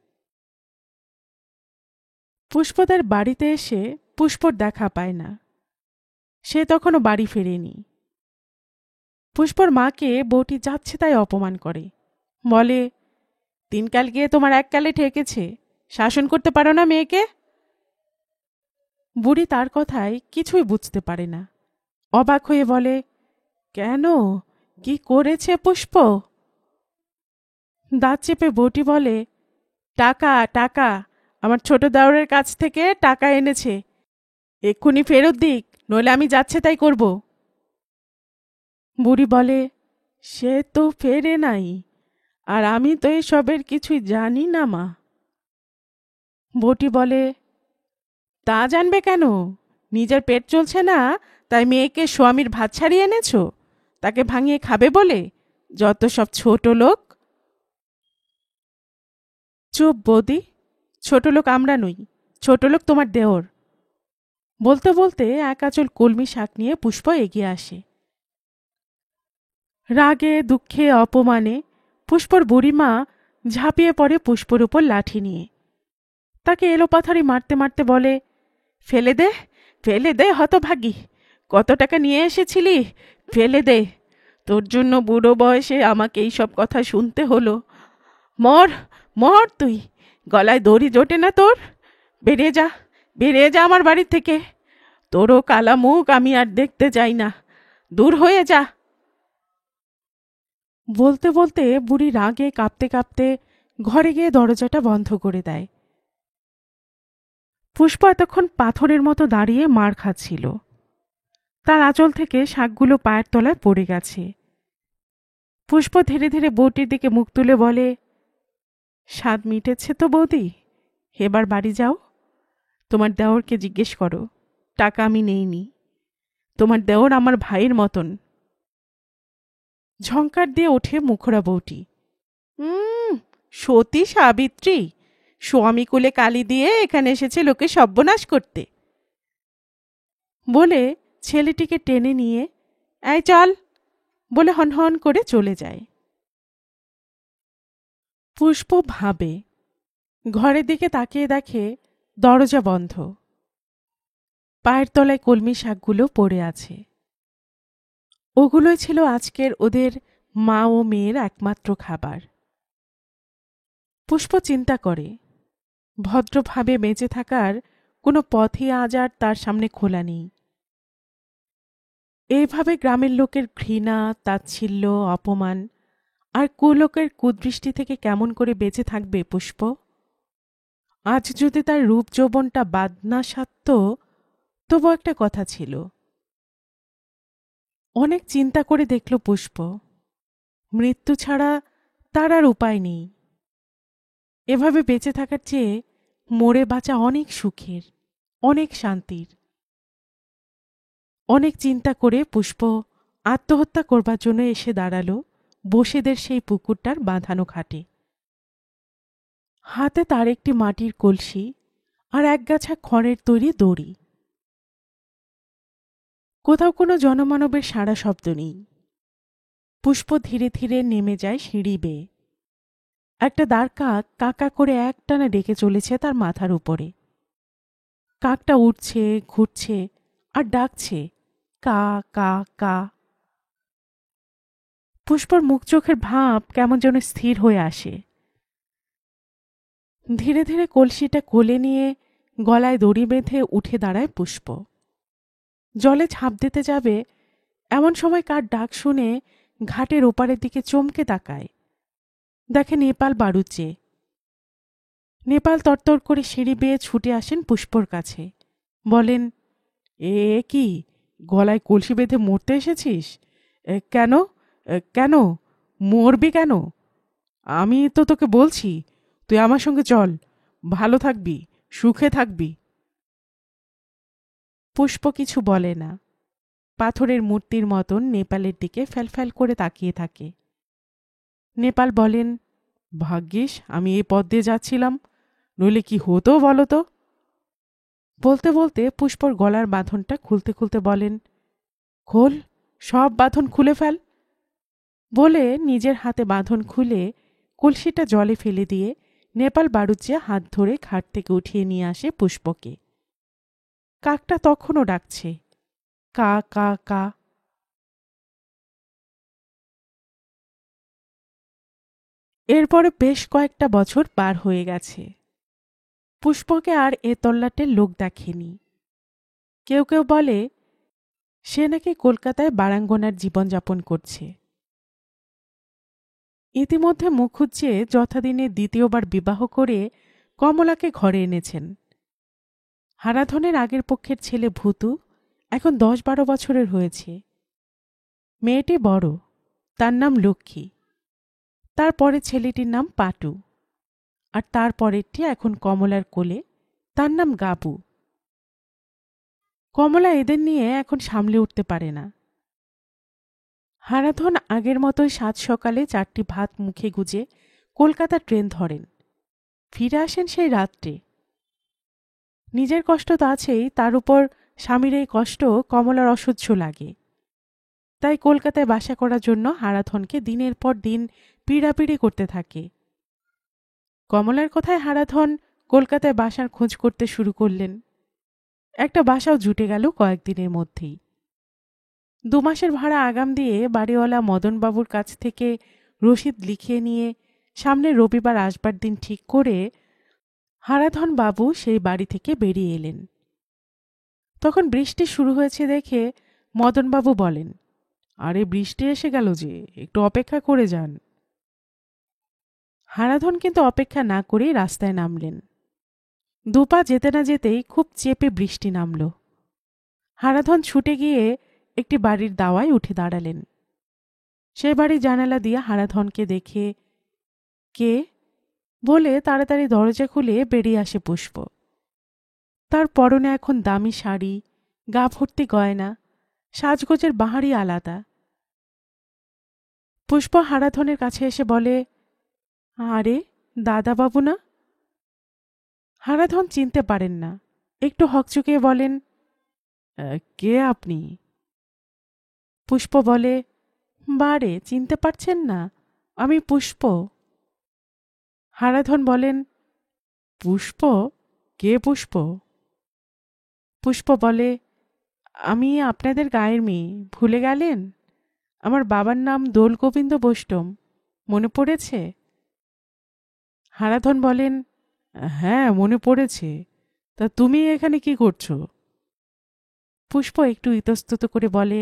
পুষ্পদের বাড়িতে এসে পুষ্পর দেখা পায় না, সে তখনও বাড়ি ফেরেনি। পুষ্পর মাকে বউটি যাচ্ছে তাই অপমান করে, বলে, তিনকাল গিয়ে তোমার এককালে ঠেকেছে, শাসন করতে পারো না মেয়েকে? বুড়ি তার কথায় কিছুই বুঝতে পারে না, অবাক হয়ে বলে, কেন, কি করেছে পুষ্প? দাঁত চেপে বউটি বলে, টাকা টাকা, আমার ছোট দেওরের কাছ থেকে টাকা এনেছে, এক্ষুনি ফেরত দিক, নইলে আমি যাচ্ছে তাই করব। বুড়ি বলে, সে তো ফেরে নাই, আর আমি তো এসবের কিছুই জানি না মা। বউটি বলে, তা জানবে কেন? নিজের পেট চলছে না তাই মেয়েকে স্বামীর ভাত ছাড়িয়ে এনেছ, তাকে ভাঙিয়ে খাবে বলে? যত সব ছোট লোক। চুপ বৌদি, ছোট লোক আমরা নই, ছোট লোক তোমার দেওর। বলতে বলতে এক আঁচল কলমি শাক নিয়ে পুষ্প এগিয়ে আসে। রাগে দুঃখে অপমানে পুষ্পর বুড়িমা ঝাঁপিয়ে পড়ে পুষ্পর উপর লাঠি নিয়ে, তাকে এলোপাথারি মারতে মারতে বলে, ফেলে দে, ফেলে দে হতভাগী, কত টাকা নিয়ে এসেছিলি, ফেলে দে, তোর জন্য বুড়ো বয়সে আমাকে এই সব কথা শুনতে হলো। মর, মর তুই, গলায় দড়ি জোটে না তোর, বেরিয়ে যা, বেরিয়ে যা আমার বাড়ির থেকে, তোরও কালা মুখ আমি আর দেখতে চাই না, দূর হয়ে যা। বলতে বলতে বুড়ি রাগে কাঁপতে কাঁপতে ঘরে গিয়ে দরজাটা বন্ধ করে দেয়। পুষ্প এতক্ষণ পাথরের মতো দাঁড়িয়ে মার খাচ্ছিল, তার আঁচল থেকে শাকগুলো পায়ের তলায় পড়ে গেছে। পুষ্প ধীরে ধীরে বউটির দিকে মুখ তুলে বলে, স্বাদ মিটেছে তো বৌদি, এবার বাড়ি যাও, তোমার দেওরকে জিজ্ঞেস করো, টাকা আমি নেইনি, তোমার দেওর আমার ভাইয়ের মতন। ঝংকার দিয়ে ওঠে মুখরা বউটি, সতী সাবিত্রী, স্বামী কুলে কালি দিয়ে এখানে এসেছে লোকে সর্বনাশ করতে। বলে ছেলেটিকে টেনে নিয়ে, এই চল, বলে হনহন করে চলে যায়। পুষ্প ভাবে, ঘরের দিকে তাকিয়ে দেখে দরজা বন্ধ, পায়ের তলায় কলমি শাকগুলো পড়ে আছে। ওগুলোই ছিল আজকের ওদের মা ও মেয়ের একমাত্র খাবার। পুষ্প চিন্তা করে, ভদ্রভাবে বেঁচে থাকার কোনো পথই আজ আর তার সামনে খোলা নেই। এইভাবে গ্রামের লোকের ঘৃণা, তাচ্ছিল্য, অপমান আর কুলোকের কুদৃষ্টি থেকে কেমন করে বেঁচে থাকবে পুষ্প? আজ যদি তার রূপ যৌবনটা বাদ না সারত, তবু একটা কথা ছিল। অনেক চিন্তা করে দেখল পুষ্প, মৃত্যু ছাড়া তার আর উপায় নেই। এভাবে বেঁচে থাকার চেয়ে মরে বাঁচা অনেক সুখের, অনেক শান্তির। অনেক চিন্তা করে পুষ্প আত্মহত্যা করবার জন্য এসে দাঁড়ালো বসেদের সেই পুকুরটার বাঁধানো ঘাটে। হাতে তার একটি মাটির কলসি আর একগাছা খড়ের তৈরি দড়ি। কোথাও কোনো জনমানবের সাড়া শব্দ নেই। পুষ্প ধীরে ধীরে নেমে যায় সিঁড়ি বেয়ে। একটা দাঁড় কাক কাকা করে একটানা ডেকে চলেছে তার মাথার উপরে। কাকটা উঠছে, ঘুরছে আর ডাকছে কা কা কা। পুষ্পর মুখ চোখের ভাব কেমন যেন স্থির হয়ে আসে। ধীরে ধীরে কলসিটা কোলে নিয়ে গলায় দড়ি বেঁধে উঠে দাঁড়ায় পুষ্প। জলে ঝাঁপ দিতে যাবে এমন সময় কার ডাক শুনে ঘাটের ওপারের দিকে চমকে তাকায়। দেখে নেপাল বাড়ুচ্ছে। নেপাল তরতর করে সিঁড়ি বেয়ে ছুটে আসেন পুষ্পর কাছে। বলেন, এ কি, গলায় কলসি বেঁধে মরতে এসেছিস? কেন কেন মরবি কেন? আমি তো তোকে বলছি তুই আমার সঙ্গে চল, ভালো থাকবি, সুখে থাকবি। পুষ্প কিছু বলে না। পাথরের মূর্তির মতন নেপালের দিকে ফ্যালফ্যাল করে তাকিয়ে থাকে। নেপাল বলেন, ভাগ্যিস আমি এই পথ দিয়ে যাচ্ছিলাম, নইলে কি হতো বলো তো? বলতে বলতে পুষ্পর গলার বাঁধনটা খুলতে খুলতে বলেন, খোল, সব বাঁধন খুলে ফেল। বলে নিজের হাতে বাঁধন খুলে কলসিটা জলে ফেলে দিয়ে নেপাল বাড়ুজ্যে হাত ধরে ঘাট থেকে উঠিয়ে নিয়ে আসে পুষ্পকে। কাকটা তখনও ডাকছে কা কা কা। এরপরে বেশ কয়েকটা বছর পার হয়ে গেছে। পুষ্পকে আর এ তল্লাটের লোক দেখেনি। কেউ কেউ বলে সে নাকি কলকাতায় বারাঙ্গনার জীবনযাপন করছে। ইতিমধ্যে মুখুজ্জে যথাদিনে দ্বিতীয়বার বিবাহ করে কমলাকে ঘরে এনেছেন। হারাধনের আগের পক্ষের ছেলে ভূতু এখন 10-12 বছরের হয়েছে। মেয়েটি বড়, তার নাম লক্ষ্মী। তারপরে ছেলেটির নাম পাটু, আর তার পরেরটি এখন কমলার কোলে, তার নাম গাবু। কমলা এদের নিয়ে এখন সামলে উঠতে পারে না। হারাধন আগের মতোই সাত সকালে 4টি ভাত মুখে গুজে কলকাতা ট্রেন ধরেন, ফিরে আসেন সেই রাত্রে। নিজের কষ্ট তো আছেই, তার উপর স্বামীর এই কষ্ট কমলার অসহ্য লাগে। তাই কলকাতায় বাসা করার জন্য হারাধনকে দিনের পর দিন পীড়াপিড়ি করতে থাকে। কমলার কথায় হারাধন কলকাতায় বাসার খোঁজ করতে শুরু করলেন। একটা বাসাও জুটে গেল কয়েকদিনের মধ্যেই। 2 মাসের ভাড়া আগাম দিয়ে বাড়িওয়ালা মদনবাবুর কাছ থেকে রসিদ লিখিয়ে নিয়ে সামনে রবিবার আসবার দিন ঠিক করে হারাধন বাবু সেই বাড়ি থেকে বেরিয়ে এলেন। তখন বৃষ্টি শুরু হয়েছে দেখে মদনবাবু বলেন, আরে বৃষ্টি এসে গেল যে, একটু অপেক্ষা করে যান। হারাধন কিন্তু অপেক্ষা না করেই রাস্তায় নামলেন। 2 পা যেতে না যেতেই খুব চেপে বৃষ্টি নামল। হারাধন ছুটে গিয়ে একটি বাড়ির দাওয়ায় উঠে দাঁড়ালেন। সে বাড়ির জানালা দিয়ে হারাধনকে দেখে কে বলে তাড়াতাড়ি দরজা খুলে বেরিয়ে আসে পুষ্প। তার পরনে এখন দামি শাড়ি, গা ভর্তি গয়না, সাজগোজের বাহারি আলাদা। পুষ্প হারাধনের কাছে এসে বলে, আরে দাদাবাবু না? হারাধন চিনতে পারেন না, একটু হকচকিয়ে বলেন, কে আপনি? পুষ্প বলে, বারে চিনতে পারছেন না, আমি পুষ্প। হারাধন বলেন, পুষ্প? কে পুষ্প? পুষ্প বলে, আমি আপনাদের গায়ের মেয়ে, ভুলে গেলেন? আমার বাবার নাম দোলগোবিন্দ বৈষ্ণব, মনে পড়েছে? হারাধন বলেন, হ্যাঁ, মনে পড়েছে। তা তুমি এখানে কি করছো? পুষ্প একটু ইতস্তত করে বলে,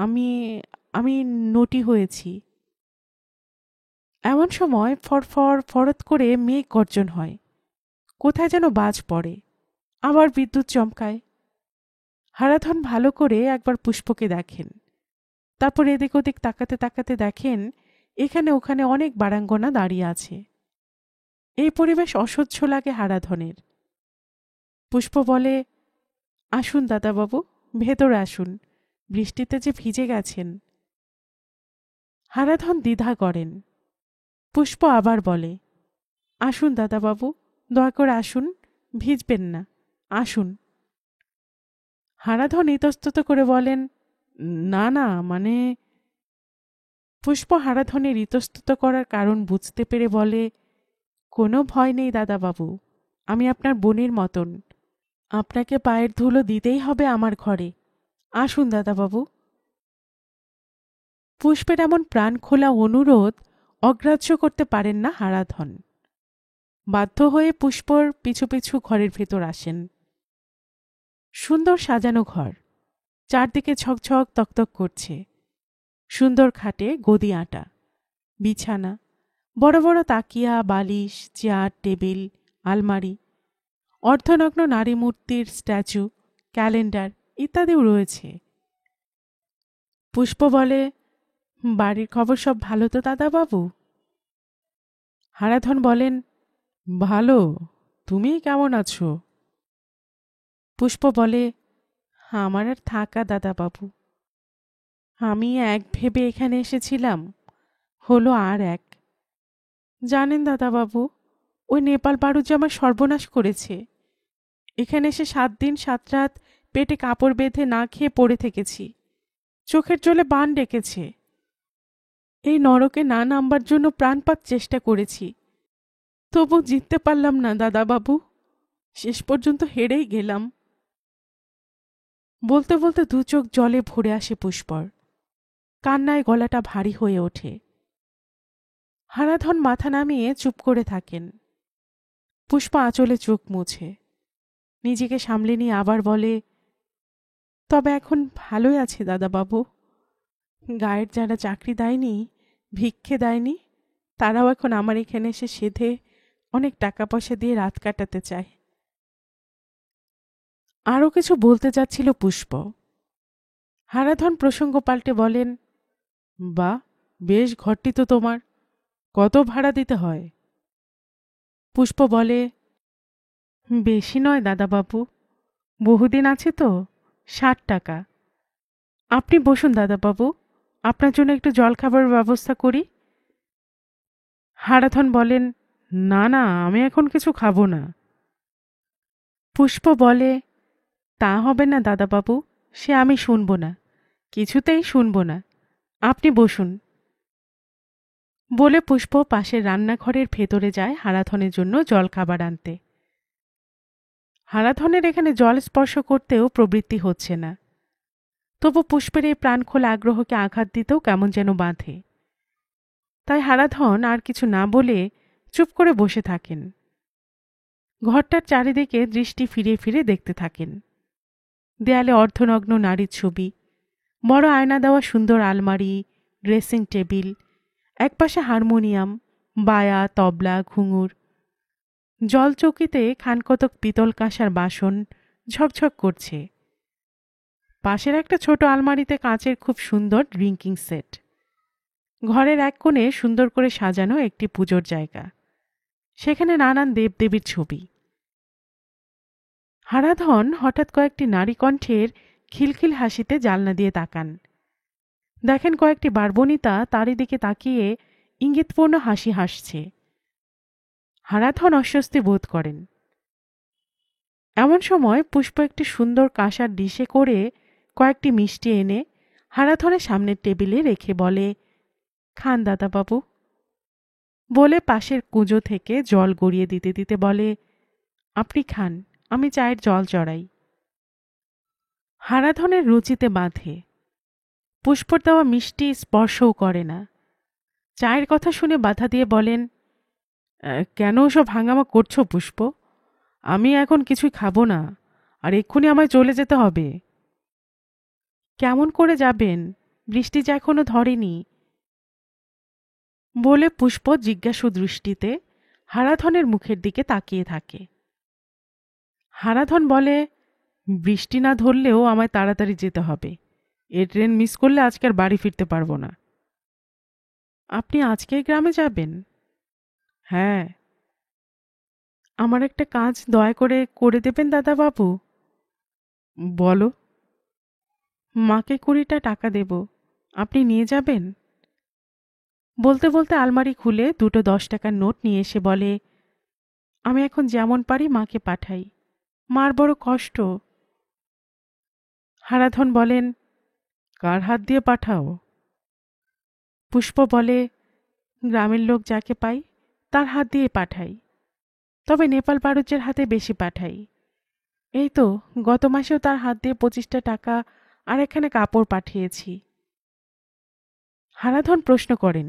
আমি আমি নটি হয়েছি। এমন সময় ফরফর ফরত করে মেঘ গর্জন হয়, কোথায় যেন বাজ পড়ে, আবার বিদ্যুৎ চমকায়। হারাধন ভালো করে একবার পুষ্পকে দেখেন, তারপর এদিক ওদিক তাকাতে তাকাতে দেখেন এখানে ওখানে অনেক বারাঙ্গনা দাঁড়িয়ে আছে। এই পরিবেশ অসহ্য লাগে হারাধনের। পুষ্প বলে, আসুন দাদাবাবু, ভেতরে আসুন, বৃষ্টিতে যে ভিজে গেছেন। হারাধন দ্বিধা করেন। পুষ্প আবার বলে, আসুন দাদাবাবু, দয়া করে আসুন, ভিজবেন না, আসুন। হারাধন ইতস্তত করে বলেন, না না, মানে। পুষ্প হারাধনের ইতস্তত করার কারণ বুঝতে পেরে বলে, কোনো ভয় নেই দাদাবাবু, আমি আপনার বোনের মতন, আপনাকে পায়ের ধুলো দিতেই হবে আমার ঘরে, আসুন দাদাবাবু। পুষ্পের এমন প্রাণ খোলা অনুরোধ অগ্রাহ্য করতে পারেন না হারাধন। বাধ্য হয়ে পুষ্পর পিছু পিছু ঘরের ভেতর আসেন। সুন্দর সাজানো ঘর, চারদিকে ঝকঝক তকতক করছে। সুন্দর খাটে গদি আঁটা, বিছানা, বড় বড় তাকিয়া, বালিশ, চেয়ার, টেবিল, আলমারি, অর্ধনগ্ন নারী মূর্তির স্ট্যাচু, ক্যালেন্ডার ইত্যাদিও রয়েছে। পুষ্প বলে, বাড়ির খবর সব ভালো তো দাদাবাবু? হারাধন বলেন, ভালো, তুমি কেমন আছো? পুষ্প বলে, আমার আর থাকা দাদাবাবু, আমি এক ভেবে এখানে এসেছিলাম, হলো আর এক। জানেন দাদাবাবু, ওই নেপাল বাড়ুর যে আমার সর্বনাশ করেছে। এখানে এসে 7 দিন 7 রাত পেটে কাপড় বেঁধে না খেয়ে পড়ে থেকেছি, চোখের জলে বান ডেকেছে। এই নরকে না নামবার জন্য প্রাণপাত চেষ্টা করেছি, তবু জিততে পারলাম না দাদাবাবু, শেষ পর্যন্ত হেরেই গেলাম। বলতে বলতে 2 চোখ জলে ভরে আসে পুষ্পর, কান্নায় গলাটা ভারী হয়ে ওঠে। হারাধন মাথা নামিয়ে চুপ করে থাকেন। পুষ্প আঁচলে চোখ মুছে নিজেকে সামলে নিয়ে আবার বলে, তবে এখন ভালোই আছে দাদাবাবু। গায়ের যারা চাকরি দেয়নি, ভিক্ষে দেয়নি, তারাও এখন আমার এখানে এসে সেধে অনেক টাকা পয়সা দিয়ে রাত কাটাতে চায়। আরও কিছু বলতে যাচ্ছিল পুষ্প, হারাধন প্রসঙ্গ পাল্টে বলেন, বা, বেশ ঘরটি তো তোমার, কত ভাড়া দিতে হয়? পুষ্প বলে, বেশি নয় দাদাবাবু, বহুদিন আছে তো, 60 টাকা। আপনি বসুন দাদাবাবু, আপনার জন্য একটু জলখাবারের ব্যবস্থা করি। হারাধন বলেন, না না, আমি এখন কিছু খাবো না। পুষ্প বলে, তা হবে না দাদাবাবু, সে আমি শুনব না, কিছুতেই শুনব না, আপনি বসুন। বলে পুষ্প পাশের রান্নাঘরের ভেতরে যায় হারাধনের জন্য জলখাবার আনতে। হারাধনের এখানে জল স্পর্শ করতেও প্রবৃত্তি হচ্ছে না, তবু পুষ্পের এই প্রাণখোলা আগ্রহকে আঘাত দিতেও কেমন যেন বাঁধে। তাই হারাধন আর কিছু না বলে চুপ করে বসে থাকেন। ঘরটার চারিদিকে দৃষ্টি ফিরে ফিরে দেখতে থাকেন। দেয়ালে অর্ধনগ্ন নারীর ছবি, বড় আয়না দেওয়া সুন্দর আলমারি, ড্রেসিং টেবিল, একপাশে হারমোনিয়াম, বায়া, তবলা, ঘুঙুর। জলচৌকিতে খানকতক পিতল কাঁসার বাসন ঝকঝক করছে। পাশের একটা ছোট আলমারিতে কাঁচের খুব সুন্দর ড্রিঙ্কিং সেট। ঘরের এক কোণে সুন্দর করে সাজানো একটি পুজোর জায়গা, সেখানে নানান দেবদেবীর ছবি। হারাধন হঠাৎ কয়েকটি নারী কণ্ঠের খিলখিল হাসিতে জানলা দিয়ে তাকান। দেখেন কয়েকটি বারবনিতা তারই দিকে তাকিয়ে ইঙ্গিতপূর্ণ হাসি হাসছে। হারাধন অস্বস্তি বোধ করেন। এমন সময় পুষ্প একটি সুন্দর কাঁসার ডিশে করে কয়েকটি মিষ্টি এনে হারাধনের সামনের টেবিলে রেখে বলে, খান দাদাবাবু। বলে পাশের কুঁজো থেকে জল গড়িয়ে দিতে দিতে বলে, আপনি খান, আমি চায়ের জল চড়াই। হারাধনের রুচিতে বাঁধে। পুষ্পর দেওয়া মিষ্টি স্পর্শও করে না। চায়ের কথা শুনে বাধা দিয়ে বলেন, কেন সব হাঙ্গামা করছো পুষ্প? আমি এখন কিছুই খাবো না, আর এক্ষুনি আমায় চলে যেতে হবে। কেমন করে যাবেন? বৃষ্টি যে এখনো ধরেনি। বলে পুষ্প জিজ্ঞাসু দৃষ্টিতে হারাধনের মুখের দিকে তাকিয়ে থাকে। হারাধন বলে, বৃষ্টি না ধরলেও আমায় তাড়াতাড়ি যেতে হবে। এ ট্রেন মিস করলে আজকে আর বাড়ি ফিরতে পারবো না। আপনি আজকেই গ্রামে যাবেন? হ্যাঁ। আমার একটা কাজ দয়া করে করে দেবেন দাদাবাবু? বলো। মাকে 20টা টাকা দেব, আপনি নিয়ে যাবেন? বলতে বলতে আলমারি খুলে দুটো 10 টাকার নোট নিয়ে এসে বলে, আমি এখন যেমন পারি মাকে পাঠাই। মার বড় কষ্ট। হারাধন বলেন, কার হাত দিয়ে পাঠাও? পুষ্প বলে, গ্রামের লোক যাকে পাই তার হাত দিয়ে পাঠাই, তবে নেপাল বাড়ুজ্যের হাতে বেশি পাঠাই। এই তো গত মাসেও তার হাত দিয়ে 25টা টাকা আর এখানে কাপড় পাঠিয়েছি। হারাধন প্রশ্ন করেন,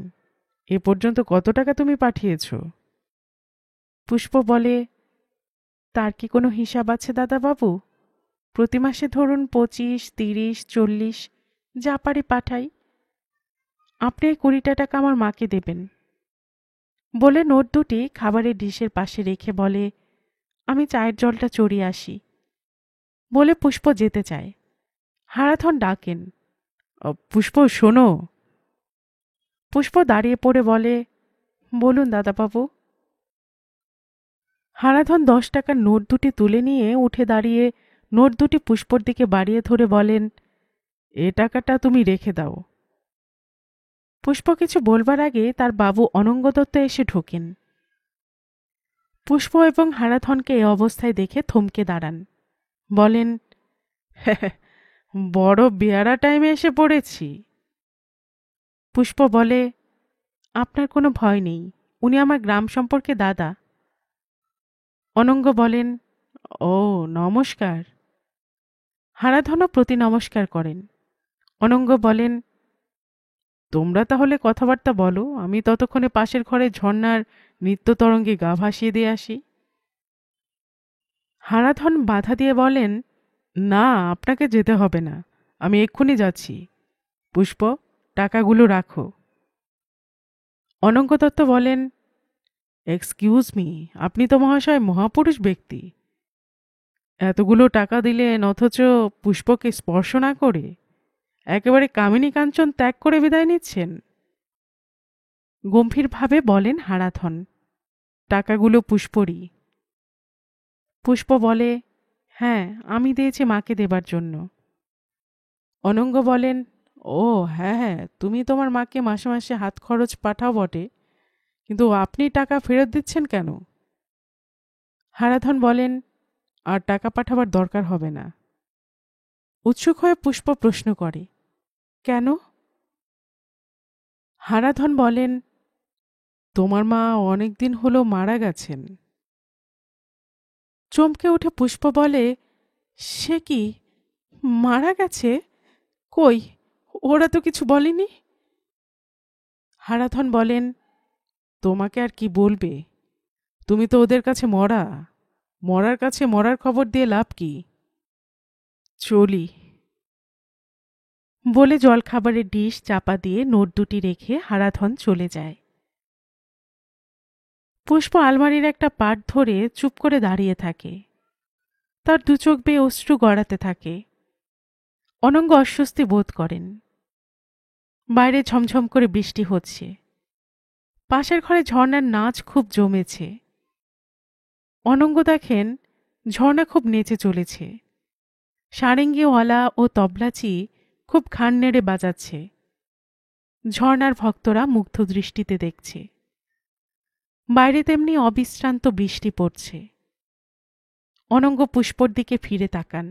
এ পর্যন্ত কত টাকা তুমি পাঠিয়েছ? পুষ্প বলে, তার কি কোনো হিসাব আছে দাদাবাবু? প্রতি মাসে ধরুন 25, 30, 40 যা পারি পাঠাই। আপনি এই 20টা টাকা আমার মাকে দেবেন। বলে নোট দুটি খাবারের ডিশের পাশে রেখে বলে, আমি চায়ের জলটা চড়িয়ে আসি। বলে পুষ্প যেতে চায়। হারাধন ডাকেন, পুষ্প শোনো। পুষ্প দাঁড়িয়ে পড়ে বলে, বলুন দাদাবাবু। হারাধন 10 টাকার নোট দুটি তুলে নিয়ে উঠে দাঁড়িয়ে নোট দুটি পুষ্পর দিকে বাড়িয়ে ধরে বলেন, এ টাকাটা তুমি রেখে দাও। পুষ্প কিছু বলবার আগে তার বাবু অনঙ্গ দত্ত এসে ঢোকেন। পুষ্প এবং হারাধনকে এ অবস্থায় দেখে থমকে দাঁড়ান। বলেন, বড় বেয়ারা টাইমে এসে পড়েছি। পুষ্প বলে, আপনার কোনো ভয় নেই, উনি আমার গ্রাম সম্পর্কে দাদা। অনঙ্গ বলেন, ও নমস্কার। হারাধনও প্রতি নমস্কার করেন। অনঙ্গ বলেন, তোমরা তাহলে কথাবার্তা বলো, আমি ততক্ষণে পাশের ঘরে ঝর্ণার নৃত্যতরঙ্গে গা ভাসিয়ে দিয়ে আসি। হারাধন বাধা দিয়ে বলেন, না, আপনাকে যেতে হবে না, আমি এক্ষুনি যাচ্ছি। পুষ্প, টাকাগুলো রাখো। অনঙ্গ দত্ত বলেন, এক্সকিউজ মি, আপনি তো মহাশয় মহাপুরুষ ব্যক্তি, এতগুলো টাকা দিলেন অথচ পুষ্পকে স্পর্শ না করে একেবারে কামিনী কাঞ্চন ত্যাগ করে বিদায় নিচ্ছেন। গম্ভীরভাবে বলেন হারাধন, টাকাগুলো পুষ্পরই। পুষ্প বলে, হ্যাঁ, আমি দিয়েছি মাকে দেবার জন্য। অনঙ্গ বলেন, ও হ্যাঁ হ্যাঁ, তুমি তোমার মাকে মাসে মাসে হাত খরচ পাঠাও বটে, কিন্তু আপনি টাকা ফেরত দিচ্ছেন কেন? হারাধন বলেন, আর টাকা পাঠাবার দরকার হবে না। উৎসুক হয়ে পুষ্প প্রশ্ন করে, কেন? হারাধন বলেন, তোমার মা অনেক দিন হলো মারা গেছেন। চমকে উঠে পুষ্প বলে, সে কি, মারা গেছে? কই, ওরা তো কিছু বলেনি। হারাধন বলেন, তোমাকে আর কি বলবে, তুমি তো ওদের কাছে মরা, মরার কাছে মরার খবর দিয়ে লাভ কি? চলি। বলে জলখাবারের ডিশ চাপা দিয়ে নোট দুটি রেখে হারাধন চলে যায়। পুষ্প আলমারির একটা পাট ধরে চুপ করে দাঁড়িয়ে থাকে। তার দু চোখ বেয়ে অশ্রু গড়াতে থাকে। অনঙ্গ অস্বস্তি বোধ করেন। বাইরে ঝমঝম করে বৃষ্টি হচ্ছে। পাশের ঘরে ঝর্ণার নাচ খুব জমেছে। অনঙ্গ দেখেন ঝর্ণা খুব নেচে চলেছে। সারেঙ্গিওয়ালা ও তবলাচি খুব খান নেড়ে বাজাচ্ছে। ঝর্ণার ভক্তরা মুগ্ধ দৃষ্টিতে দেখছে। বাইরে তেমনি অবিশ্রান্ত বৃষ্টি পড়ছে। অনঙ্গ পুষ্পর দিকে ফিরে তাকান।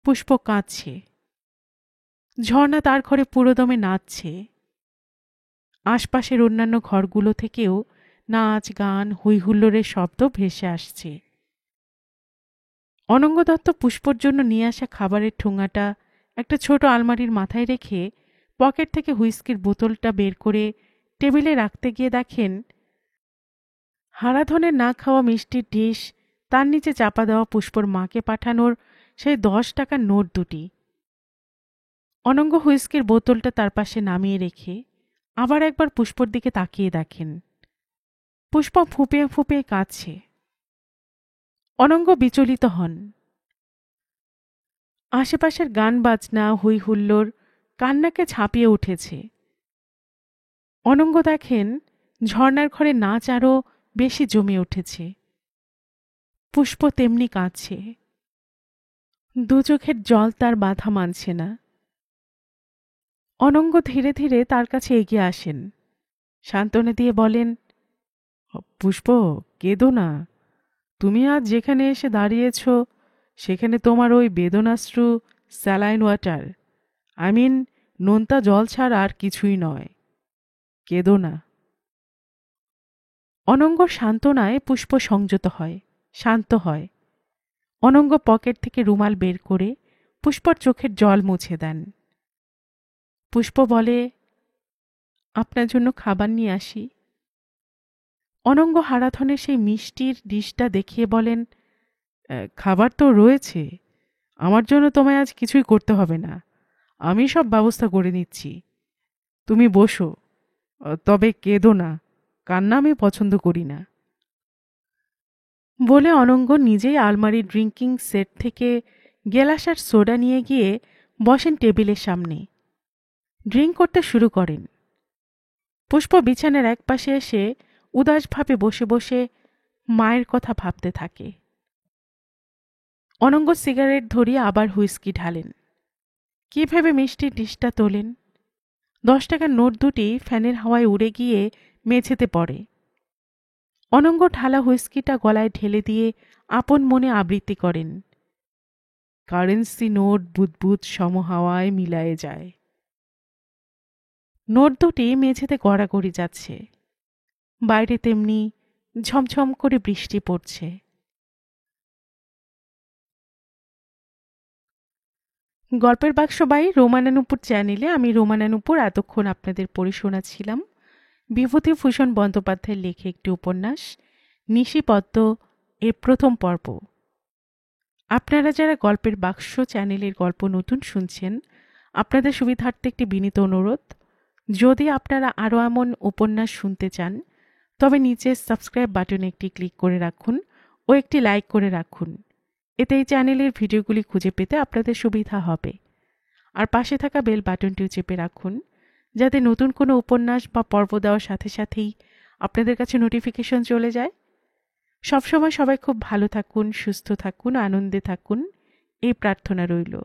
পুষ্প কাঁদছে। ঝর্ণা তার ঘরে পুরোদমে নাচছে। আশপাশের অন্যান্য ঘরগুলো থেকেও নাচ, গান, হৈহুল্লোড়ের শব্দ ভেসে আসছে। অনঙ্গ দত্ত পুষ্পর জন্য নিয়ে আসা খাবারের ঠোঙাটা একটা ছোট আলমারির মাথায় রেখে পকেট থেকে হুইস্কির বোতলটা বের করে টেবিলে রাখতে গিয়ে দেখেন হারাধনের না খাওয়া মিষ্টির ডিশ, তার নিচে চাপা দেওয়া পুষ্পর মাকে পাঠানোর সেই 10 টাকার নোট দুটি। অনঙ্গ হুইস্কির বোতলটা তার পাশে নামিয়ে রেখে আবার একবার পুষ্পর দিকে তাকিয়ে দেখেন। পুষ্প ফুঁপিয়ে ফুঁপিয়ে কাঁদছে। অনঙ্গ বিচলিত হন। আশেপাশের গান বাজনা, হই হুল্লোড় কান্নাকে ছাপিয়ে উঠেছে। অনঙ্গ দেখেন ঝর্নার ঘরে নাচ আরও বেশি জমে উঠেছে। পুষ্প তেমনি কাঁদছে। দু চোখের জল তার বাধা মানছে না। অনঙ্গ ধীরে ধীরে তার কাছে এগিয়ে আসেন। সান্ত্বনা দিয়ে বলেন, পুষ্প, কেঁদো না। তুমি আজ যেখানে এসে দাঁড়িয়েছ সেখানে তোমার ওই বেদনাশ্রু স্যালাইন ওয়াটার, নোনতা জল ছাড়া আর কিছুই নয়। কেঁদো না। অনঙ্গর সান্ত্বনায় পুষ্প সংযত হয়, শান্ত হয়। অনঙ্গ পকেট থেকে রুমাল বের করে পুষ্পর চোখের জল মুছে দেন। পুষ্প বলে, আপনার জন্য খাবার নিয়ে আসি। অনঙ্গ হারাধনের সেই মিষ্টির ডিশটা দেখিয়ে বলেন, খাবার তো রয়েছে, আমার জন্য তোমায় আজ কিছুই করতে হবে না, আমি সব ব্যবস্থা করে নিচ্ছি। তুমি বসো, তবে কেঁদো না, কান্না আমি পছন্দ করি না। বলে অনঙ্গ নিজেই আলমারির ড্রিঙ্কিং সেট থেকে গেলাস আর সোডা নিয়ে গিয়ে বসেন টেবিলের সামনে। ড্রিঙ্ক করতে শুরু করেন। পুষ্প বিছানার এক পাশে এসে উদাসভাবে বসে বসে মায়ের কথা ভাবতে থাকে। অনঙ্গ সিগারেট ধরিয়ে আবার হুইস্কি ঢালেন। কিভাবে মিষ্টির ডিশটা তোলেন। 10 টাকার নোট দুটি ফ্যানের হাওয়ায় উড়ে গিয়ে মেঝেতে পড়ে। অনঙ্গ ঢালা হুইস্কিটা গলায় ঢেলে দিয়ে আপন মনে আবৃত্তি করেন, কারেন্সি নোট বুদবুদ সমহাওয়ায় মিলায়ে যায়। নোট দুটি মেঝেতে গড়াগড়ি যাচ্ছে। বাইরে তেমনি ঝমঝম করে বৃষ্টি পড়ছে। গল্পের বাক্স বাই রোমানানুপুর চ্যানেলে আমি রোমানানুপুর এতক্ষণ আপনাদের পড়ে শোনাচ্ছিলাম বিভূতিভূষণ বন্দ্যোপাধ্যায়ের লেখে একটি উপন্যাস নিশিপদ্ম এর প্রথম পর্ব। আপনারা যারা গল্পের বাক্স চ্যানেলের গল্প নতুন শুনছেন, আপনাদের সুবিধার্থে একটি বিনীত অনুরোধ, যদি আপনারা আরও এমন উপন্যাস শুনতে চান তবে নিচে সাবস্ক্রাইব বাটনে একটি ক্লিক করে রাখুন ও একটি লাইক করে রাখুন। এতে এই চ্যানেলের ভিডিওগুলি খুঁজে পেতে আপনাদের সুবিধা হবে। আর পাশে থাকা বেল বাটনটিও চেপে রাখুন যাতে নতুন কোনো উপন্যাস বা পর্ব দেওয়ার সাথে সাথেই আপনাদের কাছে নোটিফিকেশন চলে যায়। সবসময় সবাই খুব ভালো থাকুন, সুস্থ থাকুন, আনন্দে থাকুন, এই প্রার্থনা রইল।